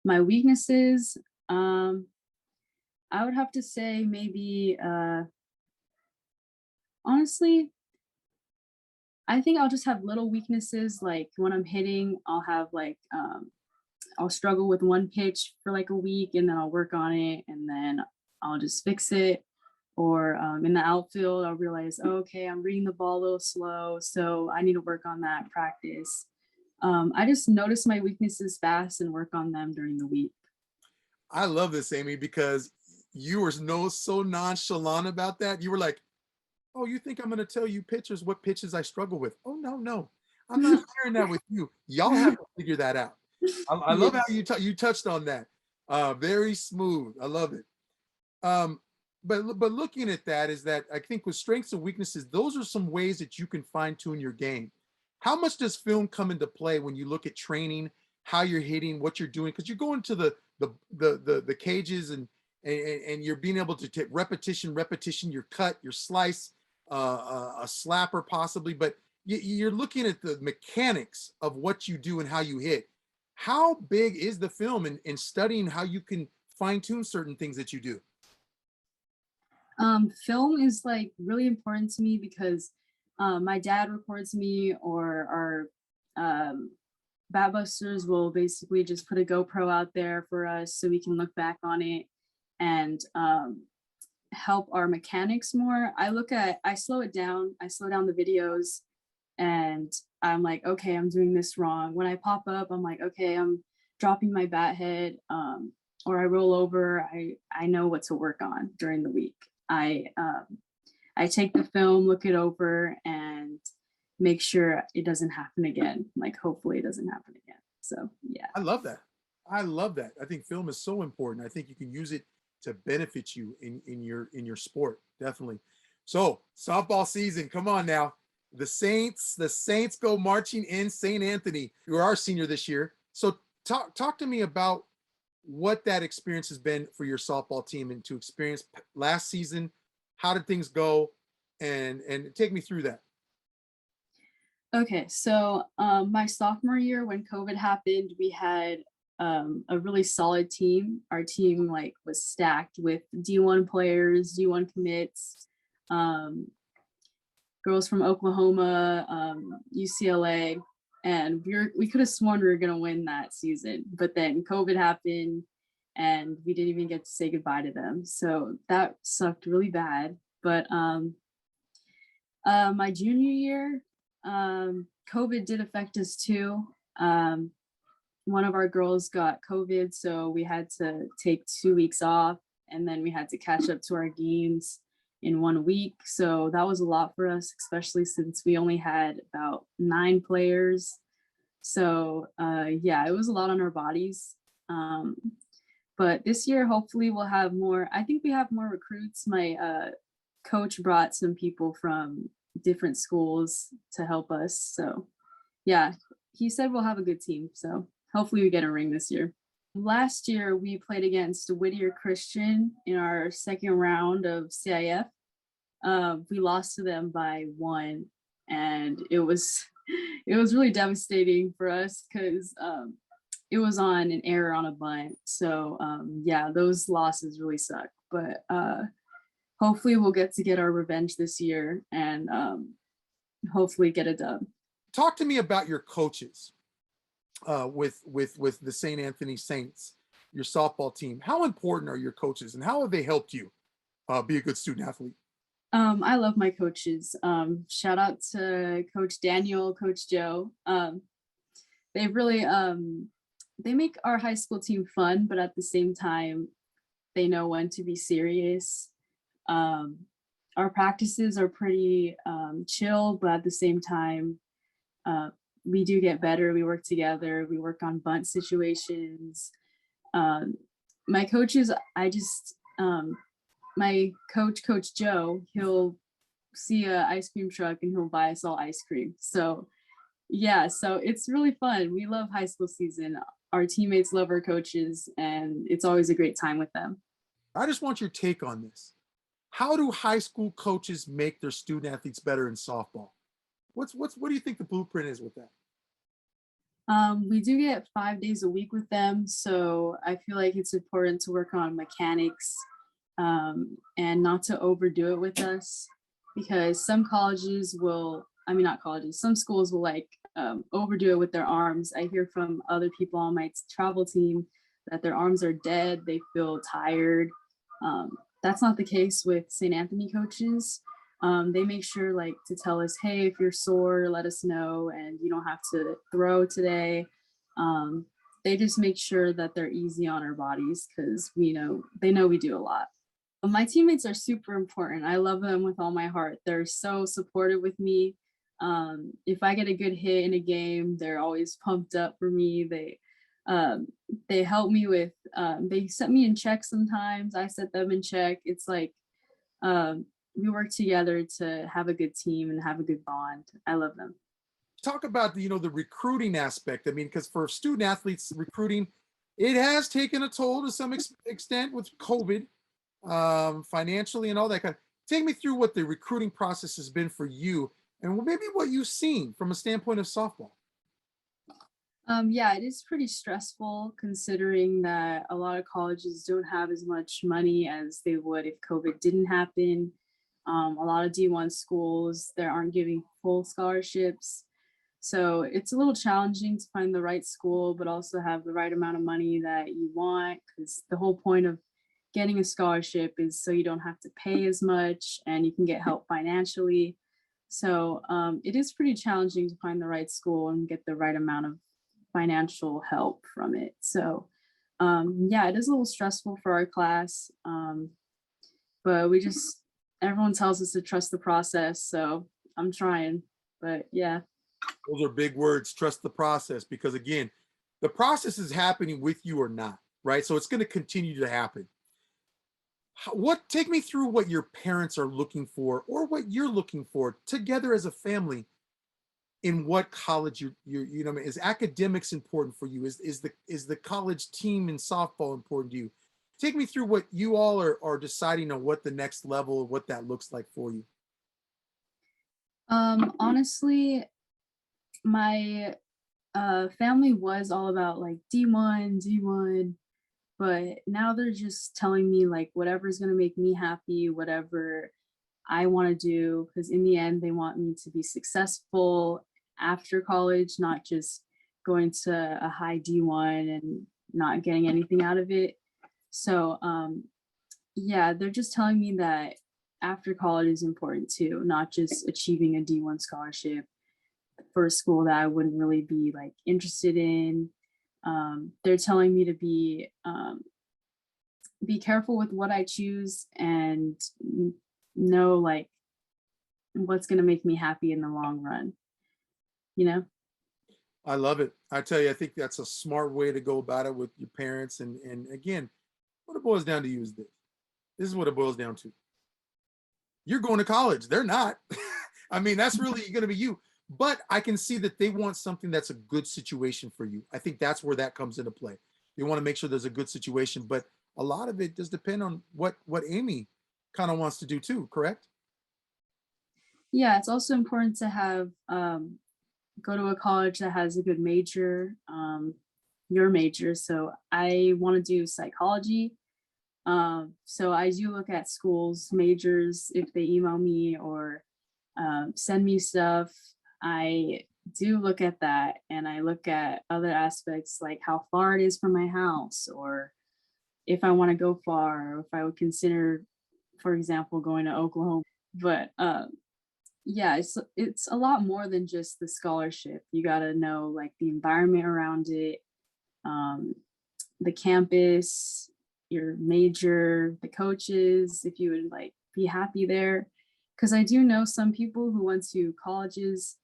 My weaknesses, I would have to say maybe, honestly, I think I'll just have little weaknesses. Like when I'm hitting, I'll have like, I'll struggle with one pitch for like a week and then I'll work on it and then I'll just fix it. Or in the outfield, I'll realize, oh, okay, I'm reading the ball a little slow, so I need to work on that practice. I just notice my weaknesses fast and work on them during the week. I love this, Aimee, because you were so nonchalant about that. You were like, oh, you think I'm going to tell you pitchers what pitches I struggle with? Oh, no. I'm not sharing that with you. Y'all have to figure that out. I love how you touched on that. Very smooth. I love it. But looking at that is that I think with strengths and weaknesses, those are some ways that you can fine tune your game. How much does film come into play when you look at training, how you're hitting, what you're doing? Because you're going to the cages and you're being able to take repetition, your cut, your slice, a slapper possibly, but you're looking at the mechanics of what you do and how you hit. How big is the film in studying how you can fine tune certain things that you do? Film is like really important to me because my dad records me, or our Batbusters will basically just put a GoPro out there for us so we can look back on it and help our mechanics more. I slow it down. I slow down the videos and I'm like, okay, I'm doing this wrong. When I pop up, I'm like, okay, I'm dropping my bat head. or I roll over, I know what to work on during the week. I take the film, look it over, and make sure it doesn't happen again. Like hopefully it doesn't happen again. So yeah. I love that. I love that. I think film is so important. I think you can use it to benefit you in your sport. Definitely. So softball season, come on now. The Saints go marching in St. Anthony. You're our senior this year. So talk to me about what that experience has been for your softball team and to experience last season. How did things go? And take me through that. Okay, so my sophomore year when COVID happened, we had a really solid team. Our team like was stacked with D1 players, D1 commits, girls from Oklahoma, UCLA, and we could have sworn we were gonna win that season, but then COVID happened and we didn't even get to say goodbye to them. So that sucked really bad. But my junior year, COVID did affect us too. One of our girls got COVID, so we had to take 2 weeks off, and then we had to catch up to our games in 1 week. So that was a lot for us, especially since we only had about 9 players. So yeah, it was a lot on our bodies. But this year, hopefully we'll have more. I think we have more recruits. My coach brought some people from different schools to help us. So yeah, he said we'll have a good team. So hopefully we get a ring this year. Last year we played against Whittier Christian in our second round of CIF. We lost to them by 1, and it was really devastating for us because it was on an error on a bunt. So yeah, those losses really suck. But hopefully we'll get our revenge this year and hopefully get a dub. Talk to me about your coaches with the St. Anthony Saints, your softball team. How important are your coaches and how have they helped you be a good student athlete? I love my coaches. Shout out to Coach Daniel, Coach Joe. They really they make our high school team fun, but at the same time, they know when to be serious. Our practices are pretty chill, but at the same time, we do get better. We work together. We work on bunt situations. My coaches, my coach Joe, he'll see a ice cream truck and he'll buy us all ice cream. So yeah, so it's really fun. We love high school season. Our teammates love our coaches, and it's always a great time with them. I just want your take on this. How do high school coaches make their student athletes better in softball? What do you think the blueprint is with that? We do get 5 days a week with them, so I feel like it's important to work on mechanics and not to overdo it with us, because some some schools will like overdo it with their arms. I hear from other people on my travel team that their arms are dead, they feel tired. That's not the case with St. Anthony coaches. They make sure like to tell us, hey, if you're sore, let us know, and you don't have to throw today. They just make sure that they're easy on our bodies because they know we do a lot. My teammates are super important. I love them with all my heart. They're so supportive with me. If I get a good hit in a game, they're always pumped up for me. They help me with, they set me in check sometimes. I set them in check. It's like, we work together to have a good team and have a good bond. I love them. Talk about the recruiting aspect. I mean, because for student athletes, recruiting, it has taken a toll to some extent with COVID, financially and all that kind of. Take me through what the recruiting process has been for you and maybe what you've seen from a standpoint of softball. Yeah, it is pretty stressful considering that a lot of colleges don't have as much money as they would if COVID didn't happen. A lot of D1 schools, they aren't giving full scholarships. So it's a little challenging to find the right school, but also have the right amount of money that you want, because the whole point of getting a scholarship is so you don't have to pay as much and you can get help financially. So it is pretty challenging to find the right school and get the right amount of financial help from it. So Yeah, it is a little stressful for our class, but everyone tells us to trust the process, so I'm trying. But yeah. Those are big words, trust the process, because again, the process is happening with you or not, right? So it's going to continue to happen. Take me through what your parents are looking for or what you're looking for together as a family in what college you know, is academics important for you? Is the college team in softball important to you? Take me through what you all are deciding on what the next level, what that looks like for you. Honestly, my family was all about like D1, but now they're just telling me like whatever's gonna make me happy, whatever I want to do, because in the end they want me to be successful after college, not just going to a high D1 and not getting anything out of it. So yeah, they're just telling me that after college is important too, not just achieving a D1 scholarship for a school that I wouldn't really be like interested in. They're telling me to be careful with what I choose and know like what's going to make me happy in the long run, you know? I love it. I tell you, I think that's a smart way to go about it with your parents. And again, what it boils down to you is this. This is what it boils down to. You're going to college. They're not. I mean, that's really going to be you. But I can see that they want something that's a good situation for you. I think that's where that comes into play. They want to make sure there's a good situation, but a lot of it does depend on what Aimee kind of wants to do too, correct? Yeah, it's also important to have go to a college that has a good major, your major. So I want to do psychology. So I do look at schools majors if they email me or send me stuff. I do look at that, and I look at other aspects like how far it is from my house, or if I want to go far, or if I would consider, for example, going to Oklahoma. But yeah, it's a lot more than just the scholarship. You got to know like the environment around it, the campus, your major, the coaches, if you would like be happy there. Because I do know some people who went to colleges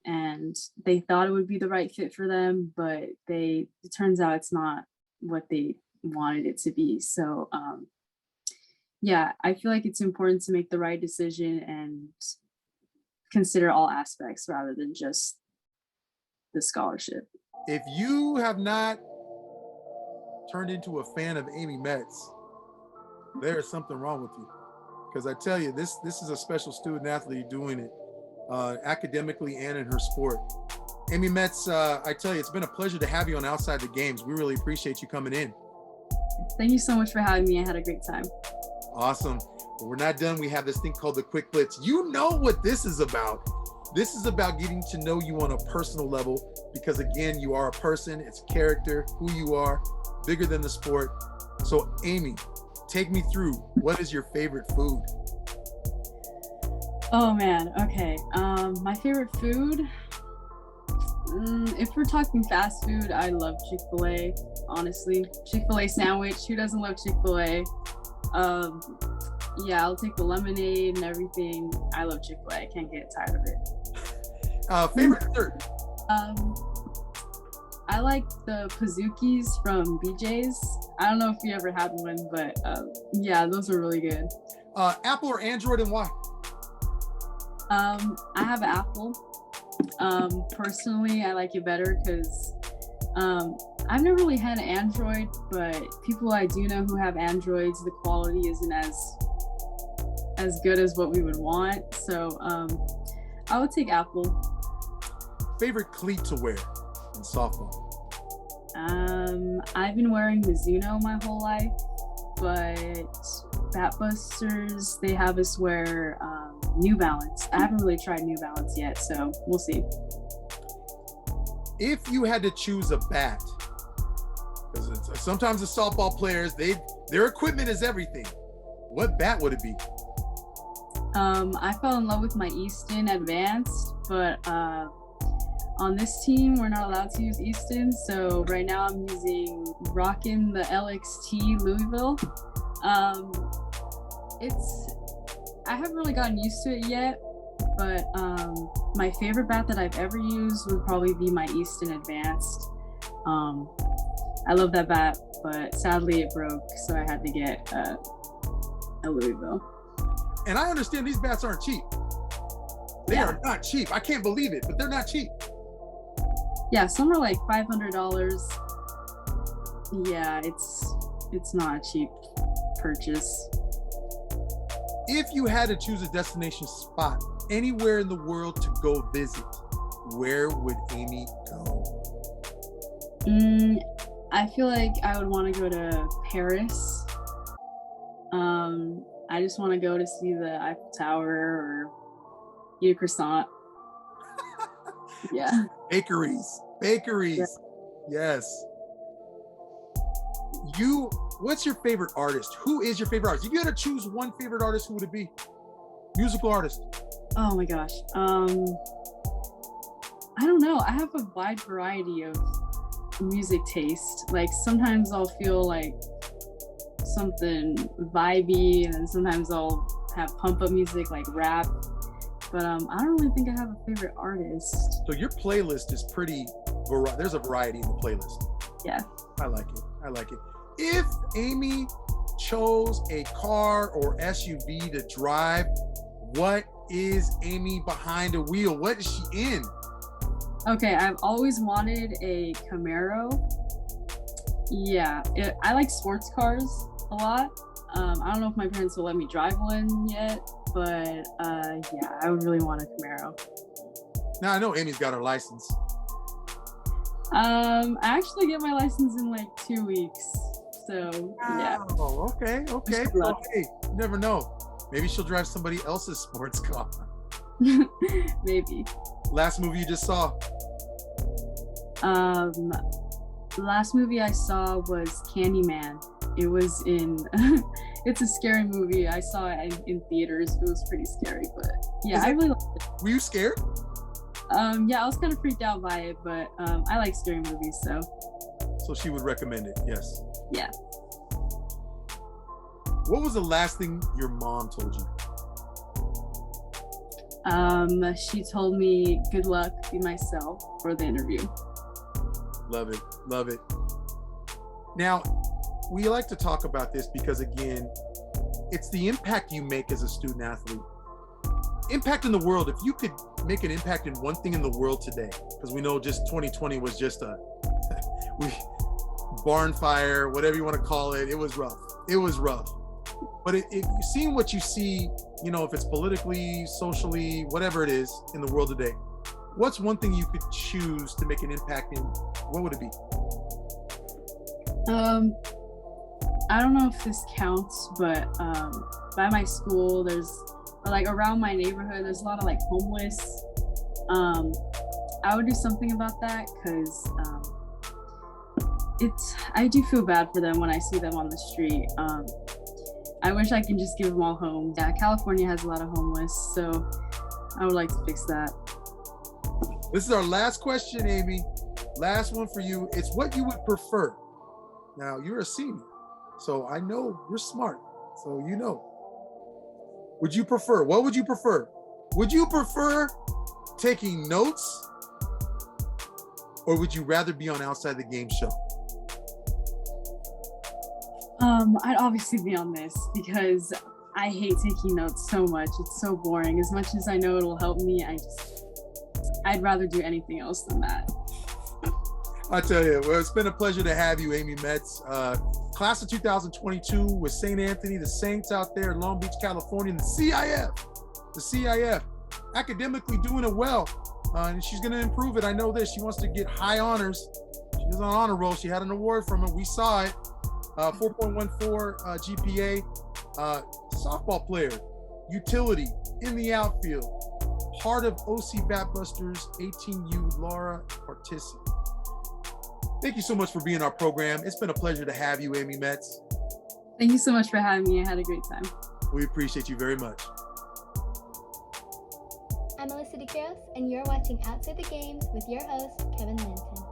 and they thought it would be the right fit for them, but it turns out it's not what they wanted it to be. So yeah, I feel like it's important to make the right decision and consider all aspects rather than just the scholarship. If you have not turned into a fan of Aimee Metz, there is something wrong with you. Because I tell you, this is a special student athlete doing it academically and in her sport. Aimee Metz, I tell you, it's been a pleasure to have you on Outside the Games. We really appreciate you coming in. Thank you so much for having me. I had a great time. Awesome. But we're not done. We have this thing called the Quick Blitz. You know what this is about. This is about getting to know you on a personal level, because again, you are a person. It's character, who you are, bigger than the sport. So Aimee, take me through, what is your favorite food? Oh man, okay. My favorite food, if we're talking fast food, I love Chick-fil-A, honestly. Chick-fil-A sandwich, who doesn't love Chick-fil-A? Yeah, I'll take the lemonade and everything. I love Chick-fil-A, I can't get tired of it. Favorite dessert? I like the Pazookies from BJ's. I don't know if you ever had one, but yeah, those are really good. Apple or Android, and why? I have an Apple. Personally, I like it better because I've never really had an Android, but people I do know who have Androids, the quality isn't as good as what we would want. So I would take Apple. Favorite cleat to wear in softball? I've been wearing Mizuno my whole life, but Batbusters, they have us wear New Balance. I haven't really tried New Balance yet, so we'll see. If you had to choose a bat, because sometimes the softball players, their equipment is everything. What bat would it be? I fell in love with my Easton Advanced, but On this team, we're not allowed to use Easton, so right now I'm rocking the LXT Louisville. I haven't really gotten used to it yet, but my favorite bat that I've ever used would probably be my Easton Advanced. I love that bat, but sadly it broke, so I had to get a Louisville. And I understand these bats aren't cheap. They are not cheap. I can't believe it, but they're not cheap. Yeah, some are like $500. Yeah, it's not a cheap purchase. If you had to choose a destination spot anywhere in the world to go visit, where would Aimee go? I feel like I would want to go to Paris. I just want to go to see the Eiffel Tower or eat a croissant. Yeah. Bakeries. Yeah. Yes. What's your favorite artist? Who is your favorite artist? If you had to choose one favorite artist, who would it be? Musical artist. Oh my gosh. I don't know. I have a wide variety of music taste. Like sometimes I'll feel like something vibey, and then sometimes I'll have pump up music like rap. But I don't really think I have a favorite artist. So your playlist is pretty, there's a variety in the playlist. Yeah. I like it. If Aimee chose a car or SUV to drive, what is Aimee behind the wheel? What is she in? Okay, I've always wanted a Camaro. Yeah, I like sports cars a lot. I don't know if my parents will let me drive one yet, but yeah, I would really want a Camaro. Now I know Aimee's got her license. I actually get my license in like 2 weeks. So yeah. Oh, okay. Well, hey, you never know. Maybe she'll drive somebody else's sports car. Maybe. Last movie you just saw? The last movie I saw was Candyman. It was it's a scary movie. I saw it in theaters. It was pretty scary, but yeah, I really liked it. Were you scared? Yeah, I was kind of freaked out by it, but I like scary movies, so. So she would recommend it, yes. Yeah. What was the last thing your mom told you? She told me, good luck, be myself for the interview. Love it. Now, we like to talk about this because, again, it's the impact you make as a student athlete. Impact in the world. If you could make an impact in one thing in the world today, because we know just 2020 was just a barn fire, whatever you want to call it. It was rough. But if you've seen what you see, if it's politically, socially, whatever it is in the world today, what's one thing you could choose to make an impact in? What would it be? I don't know if this counts, but by my school, around my neighborhood, there's a lot of like homeless. I would do something about that because I do feel bad for them when I see them on the street. I wish I can just give them all homes. Yeah, California has a lot of homeless, so I would like to fix that. This is our last question, Aimee. Last one for you. It's what you would prefer. Now, you're a senior, so I know you're smart, so you know. What would you prefer? Would you prefer taking notes, or would you rather be on Outside the Game show? I'd obviously be on this because I hate taking notes so much. It's so boring. As much as I know it'll help me, I'd rather do anything else than that. I tell you, well, it's been a pleasure to have you, Aimee Metz. Class of 2022 with St. Anthony, the Saints out there in Long Beach, California, and the CIF, academically doing it well. And she's going to improve it. I know this. She wants to get high honors. She's on honor roll. She had an award from it. We saw it. 4.14 GPA. Softball player, utility in the outfield, part of OC Batbusters 18U Lara Portesi. Thank you so much for being our program. It's been a pleasure to have you, Aimee Metz. Thank you so much for having me. I had a great time. We appreciate you very much. I'm Melissa Varsity Girls, and you're watching Outside the Games with your host, Kevin Linton.